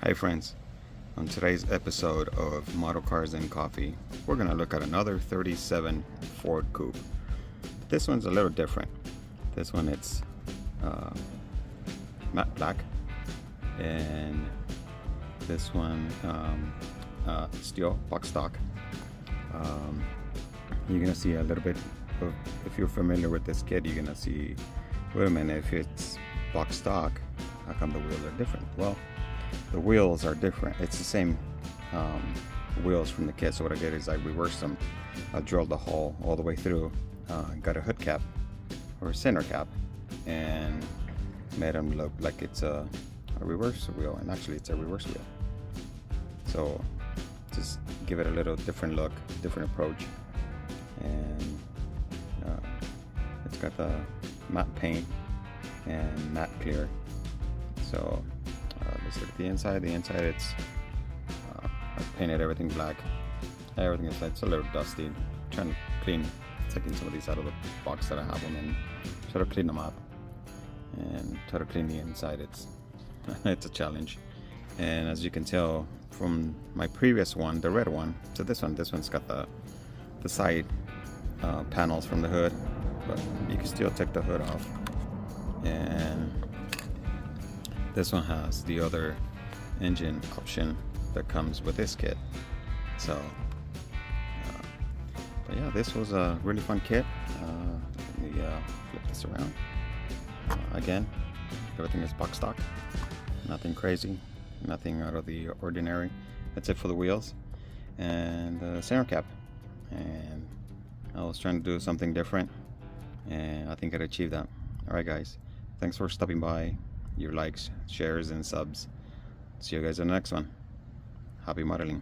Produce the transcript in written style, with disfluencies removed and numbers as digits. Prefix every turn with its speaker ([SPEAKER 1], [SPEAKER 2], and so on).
[SPEAKER 1] Hey friends, on today's episode of Model Cars and Coffee, we're going to look at another 37 Ford Coupe. This one's a little different. This one it's matte black, and this one steel box stock. You're going to see a little bit of, if you're familiar with this kit, you're going to see, wait a minute, if it's box stock, how come the wheels are different? Well, the wheels are different. It's the same wheels from the kit. So what I did is I reversed them. I drilled the hole all the way through, got a hood cap or a center cap, and made them look like it's a reverse wheel, and actually it's a reverse wheel. So just give it a little different look, different approach, and it's got the matte paint and matte clear. So let's look at the inside. The inside, it's I painted everything black. Everything inside, it's a little dusty. I'm trying to clean, taking some of these out of the box that I have them in, try to clean them up and try to clean the inside. It's a challenge. And as you can tell from my previous one, the red one, to this one's got the side panels from the hood, but you can still take the hood off. And this one has the other engine option that comes with this kit. So but yeah, this was a really fun kit. Let me flip this around. Again, everything is box stock, nothing crazy, nothing out of the ordinary. That's it for the wheels and the center cap. And I was trying to do something different, and I think I achieved that. Alright guys, thanks for stopping by. Your likes, shares, and subs. See you guys in the next one. Happy modeling.